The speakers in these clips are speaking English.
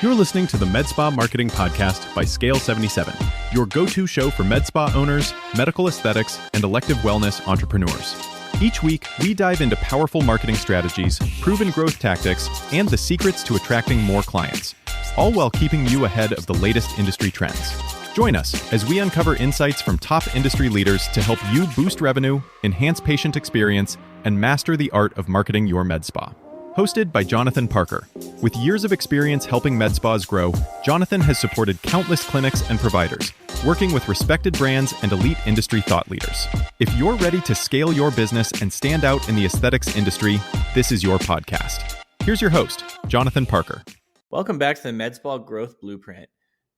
You're listening to the MedSpa Marketing Podcast by Scale 77, your go-to show for med spa owners, medical aesthetics, and elective wellness entrepreneurs. Each week, we dive into powerful marketing strategies, proven growth tactics, and the secrets to attracting more clients, all while keeping you ahead of the latest industry trends. Join us as we uncover insights from top industry leaders to help you boost revenue, enhance patient experience, and master the art of marketing your med spa. Hosted by Jonathon Parker. With years of experience helping med spas grow, Jonathon has supported countless clinics and providers, working with respected brands and elite industry thought leaders. If you're ready to scale your business and stand out in the aesthetics industry, this is your podcast. Here's your host, Jonathon Parker. Welcome back to the Med Spa Growth Blueprint.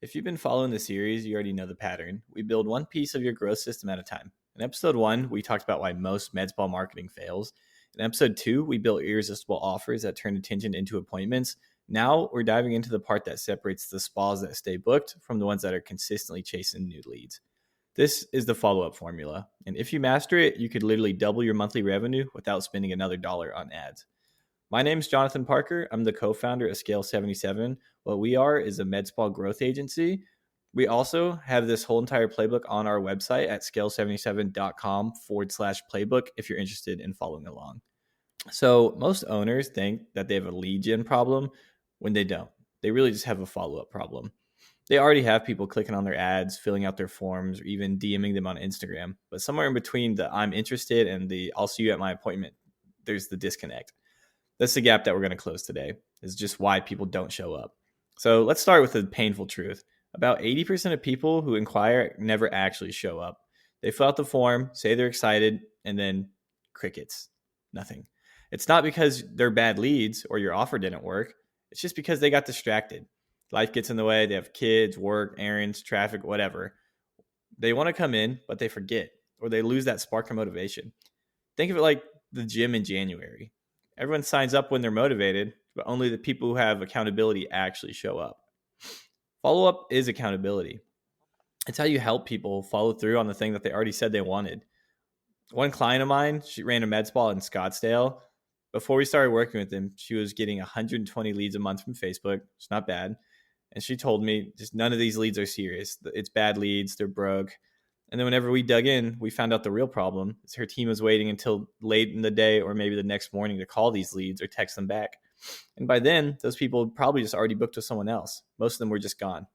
If you've been following the series, you already know the pattern. We build one piece of your growth system at a time. In episode 1, we talked about why most med spa marketing fails. In episode 2, we built irresistible offers that turn attention into appointments. Now we're diving into the part that separates the spas that stay booked from the ones that are consistently chasing new leads. This is the follow-up formula. And if you master it, you could literally double your monthly revenue without spending another dollar on ads. My name is Jonathon Parker. I'm the co-founder of Scale 77. What we are is a med spa growth agency. We also have this whole entire playbook on our website at scale77.com/playbook if you're interested in following along. So most owners think that they have a lead gen problem when they don't. They really just have a follow-up problem. They already have people clicking on their ads, filling out their forms, or even DMing them on Instagram. But somewhere in between the I'm interested and the I'll see you at my appointment, there's the disconnect. That's the gap that we're going to close today, is just why people don't show up. So let's start with the painful truth. About 80% of people who inquire never actually show up. They fill out the form, say they're excited, and then crickets. Nothing. It's not because they're bad leads or your offer didn't work. It's just because they got distracted. Life gets in the way. They have kids, work, errands, traffic, whatever. They want to come in, but they forget, or they lose that spark of motivation. Think of it like the gym in January. Everyone signs up when they're motivated, but only the people who have accountability actually show up. Follow-up is accountability. It's how you help people follow through on the thing that they already said they wanted. One client of mine, she ran a med spa in Scottsdale. Before we started working with them, she was getting 120 leads a month from Facebook. It's not bad. And she told me, just none of these leads are serious. It's bad leads. They're broke. And then whenever we dug in, we found out the real problem is her team was waiting until late in the day or maybe the next morning to call these leads or text them back. And by then, those people probably just already booked with someone else. Most of them were just gone.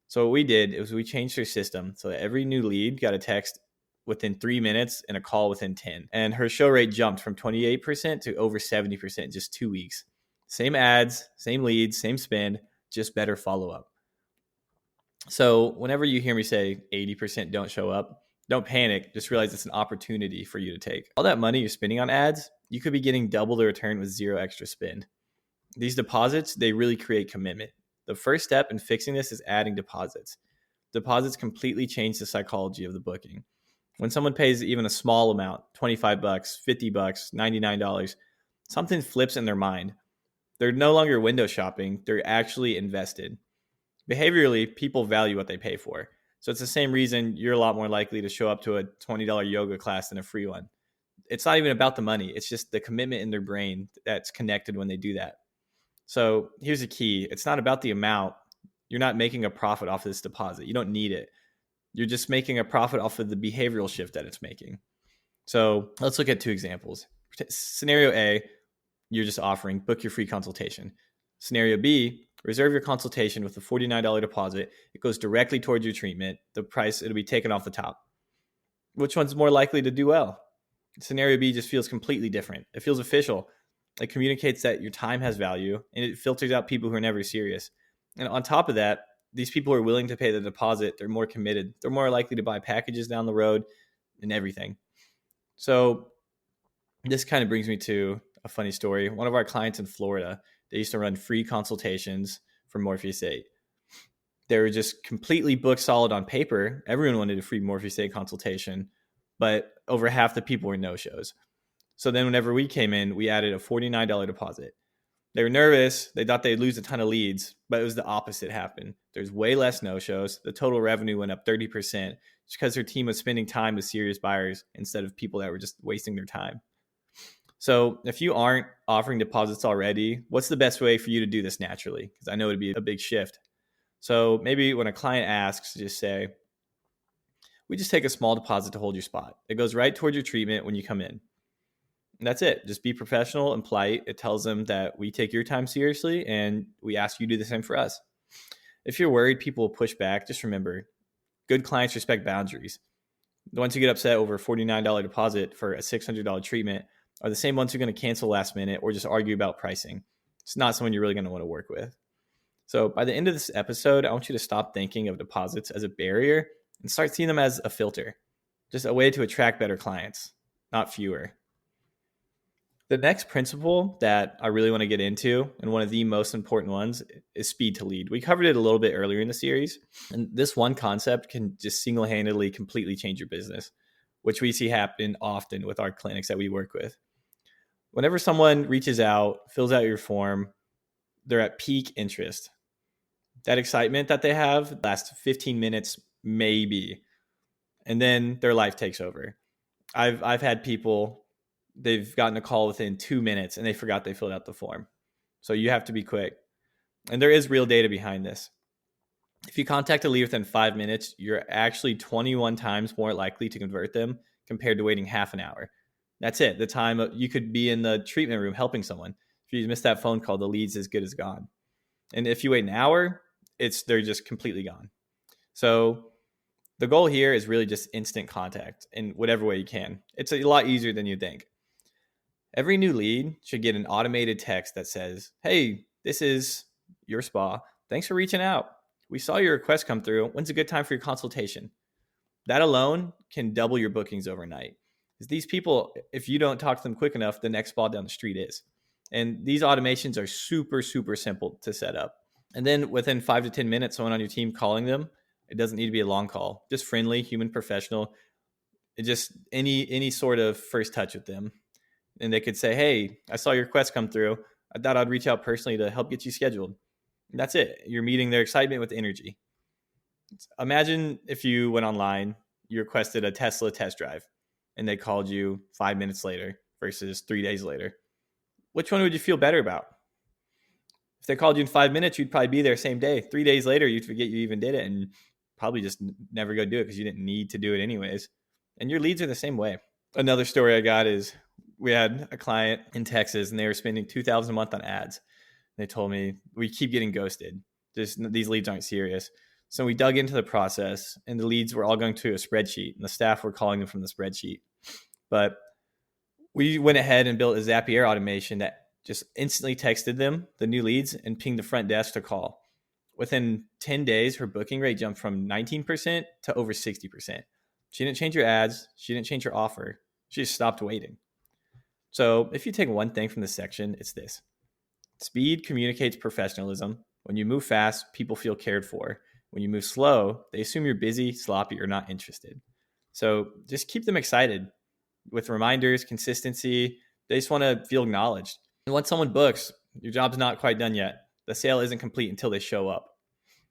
So what we did is we changed her system so that every new lead got a text within 3 minutes and a call within 10. And her show rate jumped from 28% to over 70% in just 2 weeks. Same ads, same leads, same spend, just better follow-up. So whenever you hear me say 80% don't show up, don't panic. Just realize it's an opportunity for you to take. All that money you're spending on ads, you could be getting double the return with zero extra spend. These deposits, they really create commitment. The first step in fixing this is adding deposits. Deposits completely change the psychology of the booking. When someone pays even a small amount, $25, $50, $99, something flips in their mind. They're no longer window shopping. They're actually invested. Behaviorally, people value what they pay for. So it's the same reason you're a lot more likely to show up to a $20 yoga class than a free one. It's not even about the money. It's just the commitment in their brain that's connected when they do that. So here's the key. It's not about the amount. You're not making a profit off of this deposit. You don't need it. You're just making a profit off of the behavioral shift that it's making. So let's look at 2 examples. Scenario A, you're just offering book your free consultation. Scenario B, reserve your consultation with a $49 deposit. It goes directly towards your treatment. The price, it'll be taken off the top. Which one's more likely to do well? Scenario B just feels completely different. It feels official. It communicates that your time has value, and it filters out people who are never serious. And on top of that, these people are willing to pay the deposit. They're more committed. They're more likely to buy packages down the road and everything. So this kind of brings me to a funny story. One of our clients in Florida, they used to run free consultations for Morpheus 8. They were just completely booked solid on paper. Everyone wanted a free Morpheus 8 consultation, but over half the people were no-shows. So then whenever we came in, we added a $49 deposit. They were nervous. They thought they'd lose a ton of leads, but it was the opposite happened. There's way less no-shows. The total revenue went up 30% just because their team was spending time with serious buyers instead of people that were just wasting their time. So if you aren't offering deposits already, what's the best way for you to do this naturally? Because I know it'd be a big shift. So maybe when a client asks, just say, we just take a small deposit to hold your spot. It goes right towards your treatment when you come in. And that's it. Just be professional and polite. It tells them that we take your time seriously and we ask you to do the same for us. If you're worried people will push back, just remember, good clients respect boundaries. The ones who get upset over a $49 deposit for a $600 treatment are the same ones who are going to cancel last minute or just argue about pricing. It's not someone you're really going to want to work with. So by the end of this episode, I want you to stop thinking of deposits as a barrier and start seeing them as a filter, just a way to attract better clients, not fewer. The next principle that I really want to get into, and one of the most important ones, is speed to lead. We covered it a little bit earlier in the series, and this one concept can just single-handedly completely change your business, which we see happen often with our clinics that we work with. Whenever someone reaches out, fills out your form, they're at peak interest. That excitement that they have lasts 15 minutes, maybe, and then their life takes over. I've had people, they've gotten a call within 2 minutes and they forgot they filled out the form. So you have to be quick. And there is real data behind this. If you contact a lead within 5 minutes, you're actually 21 times more likely to convert them compared to waiting half an hour. That's it. The time you could be in the treatment room helping someone. If you miss that phone call, the lead's as good as gone. And if you wait an hour, they're just completely gone. So the goal here is really just instant contact in whatever way you can. It's a lot easier than you think. Every new lead should get an automated text that says, hey, this is your spa. Thanks for reaching out. We saw your request come through. When's a good time for your consultation? That alone can double your bookings overnight. Because these people, if you don't talk to them quick enough, the next spa down the street is. And these automations are super, super simple to set up. And then within 5 to 10 minutes, someone on your team calling them, it doesn't need to be a long call, just friendly, human, professional. It just any sort of first touch with them. And they could say, hey, I saw your request come through. I thought I'd reach out personally to help get you scheduled. And that's it. You're meeting their excitement with energy. Imagine if you went online, you requested a Tesla test drive, and they called you 5 minutes later versus 3 days later. Which one would you feel better about? If they called you in 5 minutes, you'd probably be there same day. 3 days later, you'd forget you even did it and probably just never go do it because you didn't need to do it anyways. And your leads are the same way. Another story I got is we had a client in Texas and they were spending $2,000 a month on ads. They told me, we keep getting ghosted. These leads aren't serious. So we dug into the process and the leads were all going to a spreadsheet and the staff were calling them from the spreadsheet. But we went ahead and built a Zapier automation that just instantly texted them the new leads and pinged the front desk to call. Within 10 days, her booking rate jumped from 19% to over 60%. She didn't change her ads. She didn't change her offer. She just stopped waiting. So if you take one thing from this section, it's this. Speed communicates professionalism. When you move fast, people feel cared for. When you move slow, they assume you're busy, sloppy, or not interested. So just keep them excited with reminders, consistency. They just want to feel acknowledged. And once someone books, your job's not quite done yet. The sale isn't complete until they show up.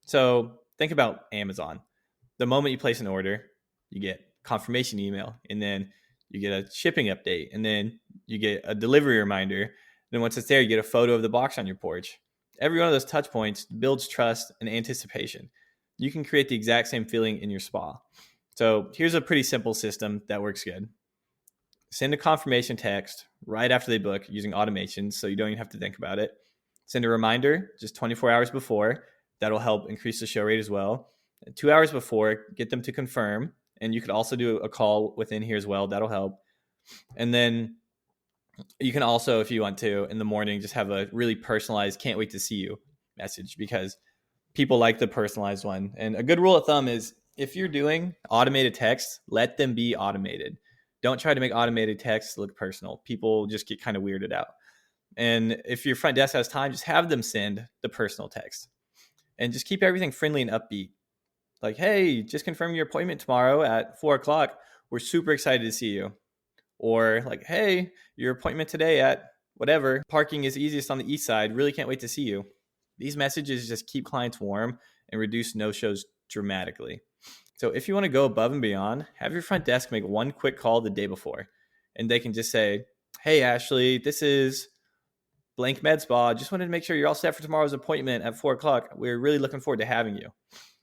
So think about Amazon. The moment you place an order, you get confirmation email, and then you get a shipping update, and then you get a delivery reminder. Then once it's there, you get a photo of the box on your porch. Every one of those touch points builds trust and anticipation. You can create the exact same feeling in your spa. So here's a pretty simple system that works good. Send a confirmation text right after they book using automations so you don't even have to think about it. Send a reminder just 24 hours before. That'll help increase the show rate as well. 2 hours before, get them to confirm. And you could also do a call within here as well. That'll help. And then you can also, if you want to, in the morning, just have a really personalized, can't wait to see you message because people like the personalized one. And a good rule of thumb is if you're doing automated text, let them be automated. Don't try to make automated text look personal. People just get kind of weirded out. And if your front desk has time, just have them send the personal text and just keep everything friendly and upbeat. Like, hey, just confirm your appointment tomorrow at 4:00. We're super excited to see you. Or like, hey, your appointment today at whatever. Parking is easiest on the east side. Really can't wait to see you. These messages just keep clients warm and reduce no-shows dramatically. So if you want to go above and beyond, have your front desk make one quick call the day before. And they can just say, Hey, Ashley, this is blank med spa. Just wanted to make sure you're all set for tomorrow's appointment at 4 o'clock. We're really looking forward to having you.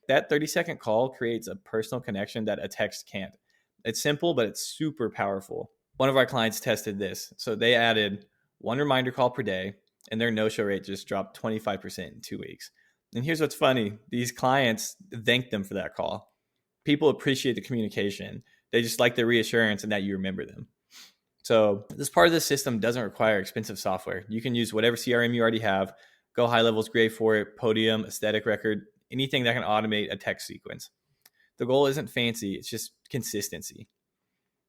That 30-second call creates a personal connection that a text can't. It's simple, but it's super powerful. One of our clients tested this. So they added one reminder call per day, and their no-show rate just dropped 25% in 2 weeks. And here's what's funny. These clients thanked them for that call. People appreciate the communication. They just like the reassurance and that you remember them. So this part of the system doesn't require expensive software. You can use whatever CRM you already have. Go High Level's great for it, Podium, Aesthetic Record, anything that can automate a text sequence. The goal isn't fancy, it's just consistency.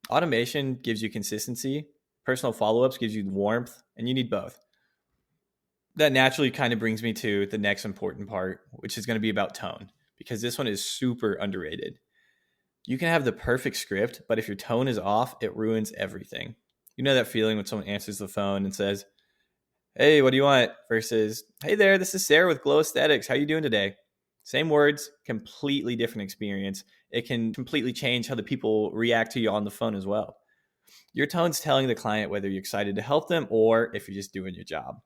Automation gives you consistency, personal follow-ups gives you warmth, and you need both. That naturally kind of brings me to the next important part, which is going to be about tone, because this one is super underrated. You can have the perfect script, but if your tone is off, it ruins everything. You know that feeling when someone answers the phone and says, "Hey, what do you want?" versus, "Hey there, this is Sarah with Glow Aesthetics. How you doing today?" Same words, completely different experience. It can completely change how the people react to you on the phone as well. Your tone's telling the client whether you're excited to help them or if you're just doing your job.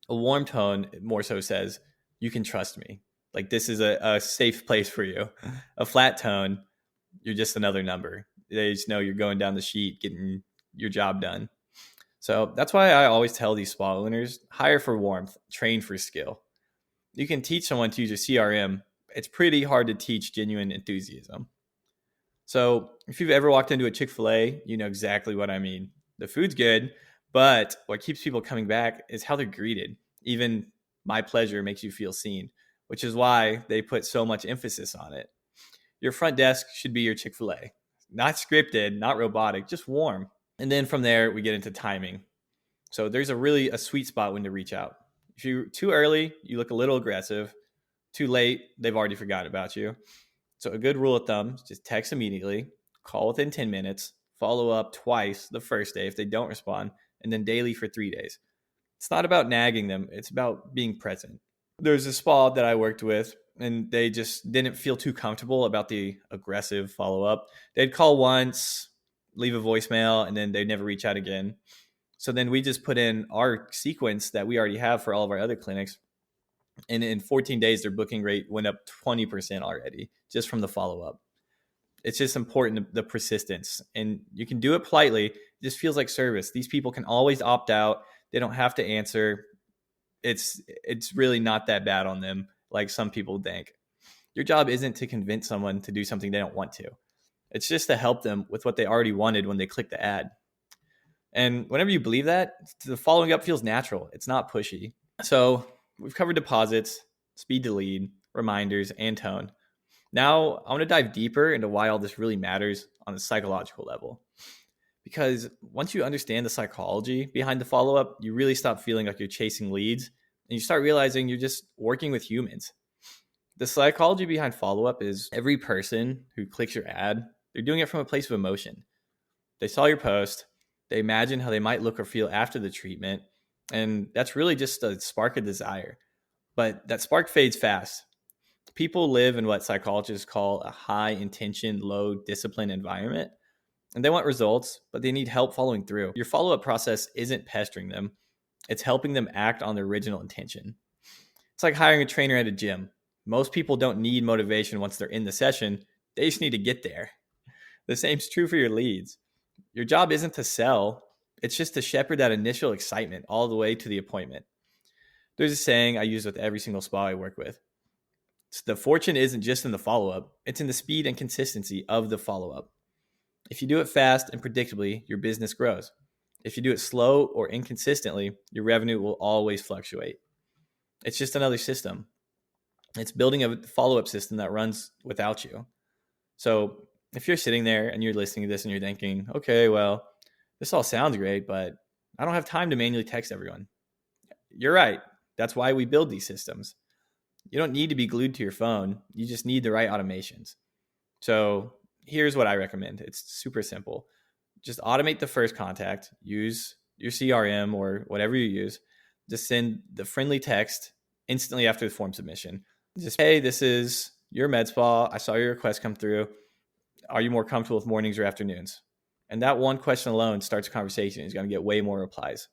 A warm tone more so says, "You can trust me. Like, this is a safe place for you." A flat tone, you're just another number. They just know you're going down the sheet, getting your job done. So that's why I always tell these spa owners, hire for warmth, train for skill. You can teach someone to use a CRM. It's pretty hard to teach genuine enthusiasm. So if you've ever walked into a Chick-fil-A, you know exactly what I mean. The food's good, but what keeps people coming back is how they're greeted. Even "my pleasure" makes you feel seen, which is why they put so much emphasis on it. Your front desk should be your Chick-fil-A. Not scripted, not robotic, just warm. And then from there, we get into timing. So there's a sweet spot when to reach out. If you're too early, you look a little aggressive. Too late, they've already forgotten about you. So a good rule of thumb is just text immediately, call within 10 minutes, follow up twice the first day if they don't respond, and then daily for 3 days. It's not about nagging them. It's about being present. There's a spa that I worked with, and they just didn't feel too comfortable about the aggressive follow-up. They'd call once, leave a voicemail, and then they'd never reach out again. So then we just put in our sequence that we already have for all of our other clinics. And in 14 days, their booking rate went up 20% already just from the follow-up. It's just important, the persistence. And you can do it politely. It just feels like service. These people can always opt out. They don't have to answer. It's really not that bad on them, like some people think. Your job isn't to convince someone to do something they don't want to. It's just to help them with what they already wanted when they click the ad. And whenever you believe that, the following up feels natural. It's not pushy. So we've covered deposits, speed to lead, reminders, and tone. Now I want to dive deeper into why all this really matters on a psychological level. Because once you understand the psychology behind the follow-up, you really stop feeling like you're chasing leads, and you start realizing you're just working with humans. The psychology behind follow-up is every person who clicks your ad, they're doing it from a place of emotion. They saw your post, they imagine how they might look or feel after the treatment, and that's really just a spark of desire. But that spark fades fast. People live in what psychologists call a high intention, low discipline environment. And they want results, but they need help following through. Your follow-up process isn't pestering them. It's helping them act on their original intention. It's like hiring a trainer at a gym. Most people don't need motivation once they're in the session. They just need to get there. The same's true for your leads. Your job isn't to sell. It's just to shepherd that initial excitement all the way to the appointment. There's a saying I use with every single spa I work with. The fortune isn't just in the follow-up. It's in the speed and consistency of the follow-up. If you do it fast and predictably, your business grows. If you do it slow or inconsistently, your revenue will always fluctuate. It's just another system. It's building a follow-up system that runs without you. So if you're sitting there and you're listening to this and you're thinking, okay, well, this all sounds great, but I don't have time to manually text everyone. You're right. That's why we build these systems. You don't need to be glued to your phone. You just need the right automations. So here's what I recommend. It's super simple. Just automate the first contact. Use your CRM or whatever you use. Just send the friendly text instantly after the form submission. Just, "Hey, this is your med spa. I saw your request come through. Are you more comfortable with mornings or afternoons?" And that one question alone starts a conversation. He's going to get way more replies.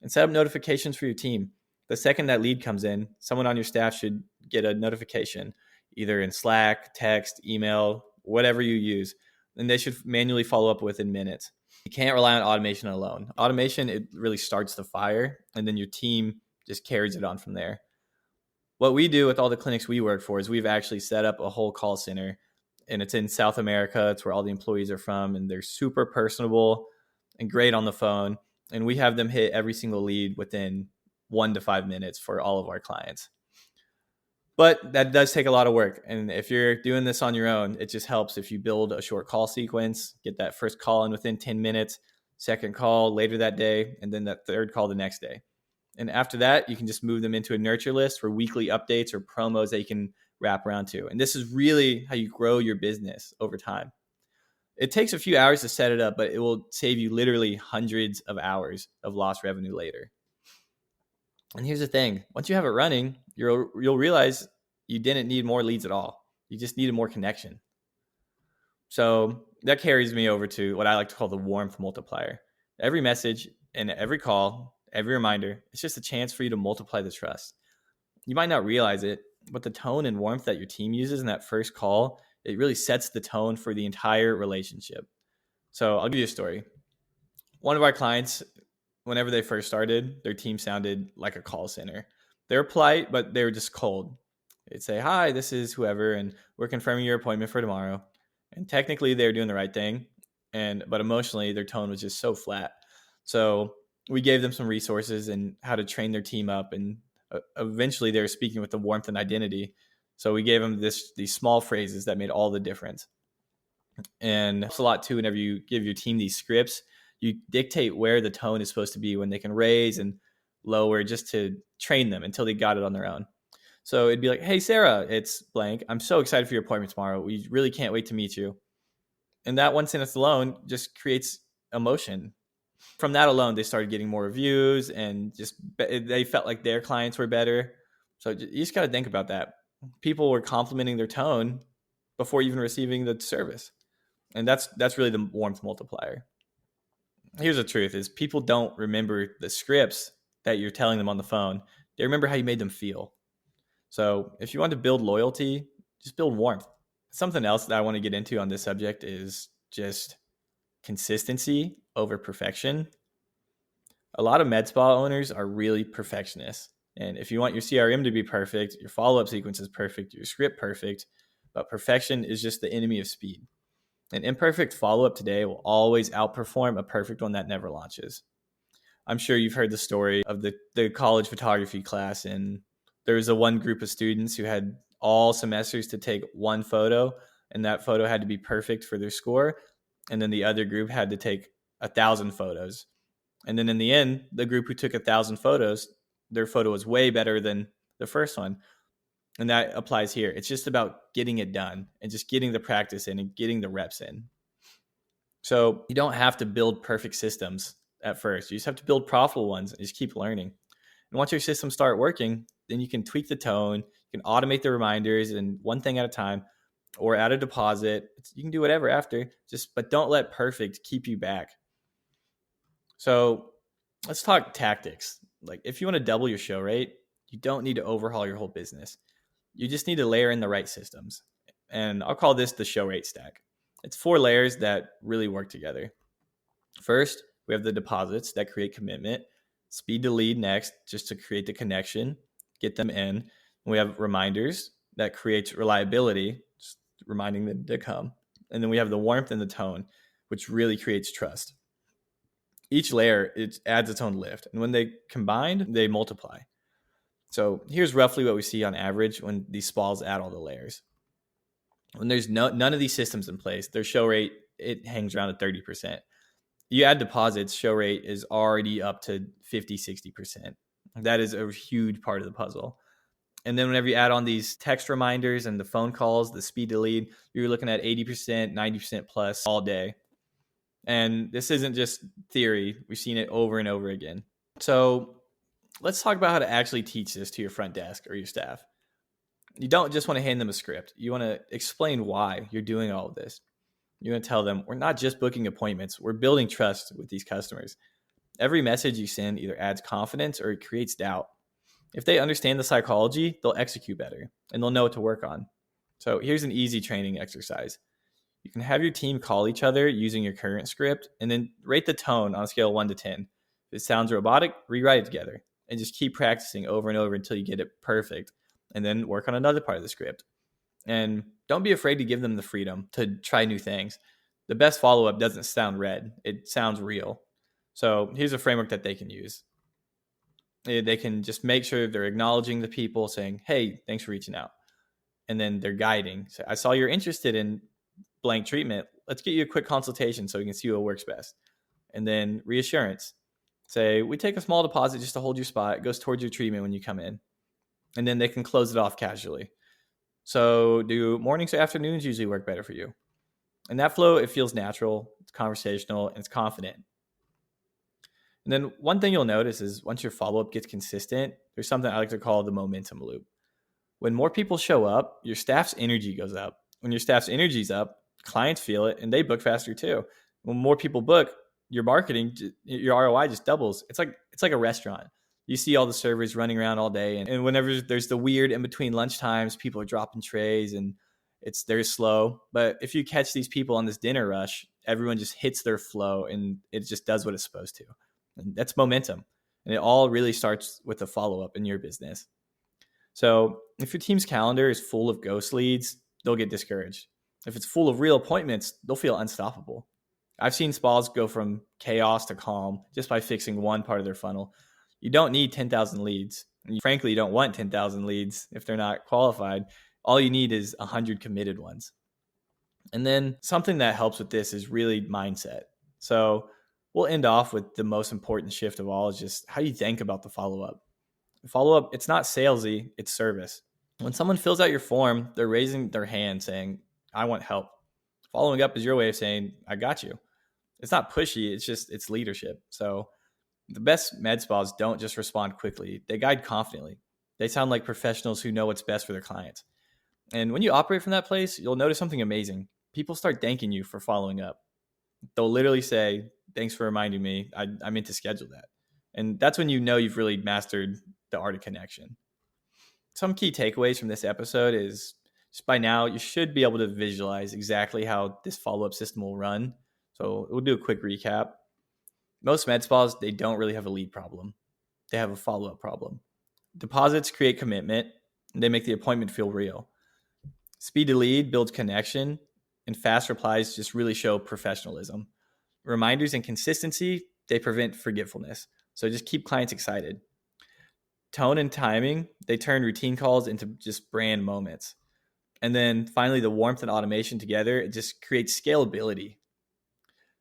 And set up notifications for your team. The second that lead comes in, someone on your staff should get a notification, either in Slack, text, email, whatever you use. And they should manually follow up within minutes. You can't rely on automation alone. Automation, it really starts the fire, and then your team just carries it on from there. What we do with all the clinics we work for is we've actually set up a whole call center, and it's in South America. It's where all the employees are from, and they're super personable and great on the phone. And we have them hit every single lead within 1 to 5 minutes for all of our clients. But that does take a lot of work. And if you're doing this on your own, it just helps if you build a short call sequence, get that first call in within 10 minutes, second call later that day, and then that third call the next day. And after that, you can just move them into a nurture list for weekly updates or promos that you can wrap around to. And this is really how you grow your business over time. It takes a few hours to set it up, but it will save you literally hundreds of hours of lost revenue later. And here's the thing. Once you have it running, you'll realize you didn't need more leads at all. You just needed more connection. So that carries me over to what I like to call the warmth multiplier. Every message and every call, every reminder, it's just a chance for you to multiply the trust. You might not realize it, but the tone and warmth that your team uses in that first call, it really sets the tone for the entire relationship. So I'll give you a story. One of our clients, whenever they first started, their team sounded like a call center. They were polite, but they were just cold. They'd say, "Hi, this is whoever, and we're confirming your appointment for tomorrow." And technically, they were doing the right thing, but emotionally, their tone was just so flat. So we gave them some resources and how to train their team up, and eventually, they were speaking with the warmth and identity. So we gave them these small phrases that made all the difference. And it's a lot too. Whenever you give your team these scripts, you dictate where the tone is supposed to be, when they can raise and lower, just to train them until they got it on their own. So it'd be like, "Hey, Sarah, it's blank. I'm so excited for your appointment tomorrow. We really can't wait to meet you." And that one sentence alone just creates emotion. From that alone, they started getting more reviews, and just they felt like their clients were better. So you just got to think about that. People were complimenting their tone before even receiving the service. And that's really the warmth multiplier. Here's the truth is people don't remember the scripts that you're telling them on the phone. They remember how you made them feel. So if you want to build loyalty, just build warmth. Something else that I want to get into on this subject is just consistency over perfection. A lot of med spa owners are really perfectionists. And if you want your CRM to be perfect, your follow-up sequence is perfect, your script perfect, but perfection is just the enemy of speed. An imperfect follow-up today will always outperform a perfect one that never launches. I'm sure you've heard the story of the college photography class, and there was a one group of students who had all semesters to take one photo, and that photo had to be perfect for their score. And then the other group had to take 1,000 photos. And then in the end, the group who took 1,000 photos, their photo was way better than the first one. And that applies here. It's just about getting it done and just getting the practice in and getting the reps in. So you don't have to build perfect systems at first. You just have to build profitable ones and just keep learning. And once your systems start working, then you can tweak the tone, you can automate the reminders, and one thing at a time, or add a deposit. You can do whatever after, but don't let perfect keep you back. So let's talk tactics. Like if you want to double your show rate, you don't need to overhaul your whole business. You just need to layer in the right systems. And I'll call this the show rate stack. It's 4 layers that really work together. First, we have the deposits that create commitment. Speed to lead next, just to create the connection, get them in. We have reminders that creates reliability, just reminding them to come. And then we have the warmth and the tone, which really creates trust. Each layer, it adds its own lift. And when they combine, they multiply. So here's roughly what we see on average when these spas add all the layers. When there's none of these systems in place, their show rate, it hangs around at 30%. You add deposits, show rate is already up to 50, 60%. That is a huge part of the puzzle. And then whenever you add on these text reminders and the phone calls, the speed to lead, you're looking at 80%, 90% plus all day. And this isn't just theory. We've seen it over and over again. So let's talk about how to actually teach this to your front desk or your staff. You don't just want to hand them a script. You want to explain why you're doing all of this. You're going to tell them, we're not just booking appointments, we're building trust with these customers. Every message you send either adds confidence or it creates doubt. If they understand the psychology, they'll execute better and they'll know what to work on. So here's an easy training exercise. You can have your team call each other using your current script and then rate the tone on a scale of 1 to 10. If it sounds robotic, rewrite it together and just keep practicing over and over until you get it perfect, and then work on another part of the script. And don't be afraid to give them the freedom to try new things. The best follow-up doesn't sound red, it sounds real. So here's a framework that they can use. They can just make sure they're acknowledging the people, saying, hey, thanks for reaching out. And then they're guiding. So I saw you're interested in blank treatment. Let's get you a quick consultation so we can see what works best. And then reassurance. Say, we take a small deposit just to hold your spot. It goes towards your treatment when you come in. And then they can close it off casually. So do mornings or afternoons usually work better for you? And that flow, it feels natural, it's conversational, and it's confident. And then one thing you'll notice is once your follow-up gets consistent, there's something I like to call the momentum loop. When more people show up, your staff's energy goes up. When your staff's energy's up, clients feel it and they book faster too. When more people book, your marketing, your ROI just doubles. It's like a restaurant. You see all the servers running around all day, and whenever there's the weird in between lunch times, people are dropping trays and they're slow. But if you catch these people on this dinner rush, everyone just hits their flow and it just does what it's supposed to. And that's momentum. And it all really starts with a follow-up in your business. So if your team's calendar is full of ghost leads, they'll get discouraged. If it's full of real appointments, they'll feel unstoppable. I've seen spas go from chaos to calm just by fixing one part of their funnel. You don't need 10,000 leads. And frankly, you don't want 10,000 leads if they're not qualified. All you need is 100 committed ones. And then something that helps with this is really mindset. So we'll end off with the most important shift of all is just how you think about the follow-up. The follow-up, it's not salesy, it's service. When someone fills out your form, they're raising their hand saying, I want help. Following up is your way of saying, I got you. It's not pushy, it's leadership. So the best med spas don't just respond quickly. They guide confidently. They sound like professionals who know what's best for their clients. And when you operate from that place, you'll notice something amazing. People start thanking you for following up. They'll literally say, thanks for reminding me. I meant to schedule that. And that's when you know you've really mastered the art of connection. Some key takeaways from this episode is just by now, you should be able to visualize exactly how this follow-up system will run. So we'll do a quick recap. Most med spas, they don't really have a lead problem. They have a follow-up problem. Deposits create commitment, and they make the appointment feel real. Speed to lead builds connection, and fast replies just really show professionalism. Reminders and consistency, they prevent forgetfulness. So just keep clients excited. Tone and timing, they turn routine calls into just brand moments. And then finally, the warmth and automation together, it just creates scalability.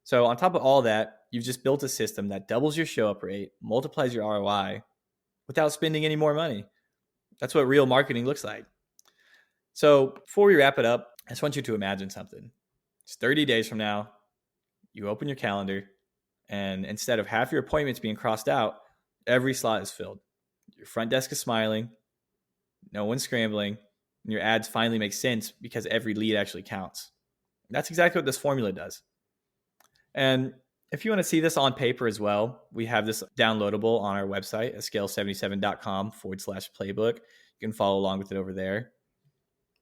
So on top of all that, you've just built a system that doubles your show up rate, multiplies your ROI without spending any more money. That's what real marketing looks like. So before we wrap it up, I just want you to imagine something. It's 30 days from now, you open your calendar, and instead of half your appointments being crossed out, every slot is filled. Your front desk is smiling, no one's scrambling, and your ads finally make sense because every lead actually counts. That's exactly what this formula does. And if you want to see this on paper as well, we have this downloadable on our website at scale77.com/playbook. You can follow along with it over there.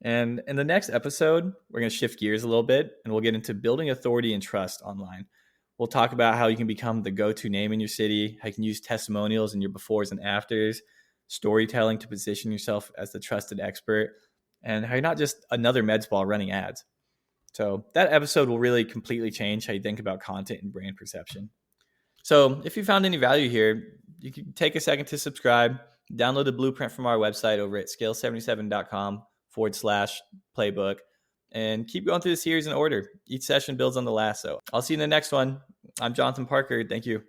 And in the next episode, we're going to shift gears a little bit and we'll get into building authority and trust online. We'll talk about how you can become the go-to name in your city, how you can use testimonials in your befores and afters, storytelling to position yourself as the trusted expert, and how you're not just another med spa running ads. So that episode will really completely change how you think about content and brand perception. So if you found any value here, you can take a second to subscribe, download the blueprint from our website over at scale77.com/playbook, and keep going through the series in order. Each session builds on the last. So I'll see you in the next one. I'm Jonathon Parker. Thank you.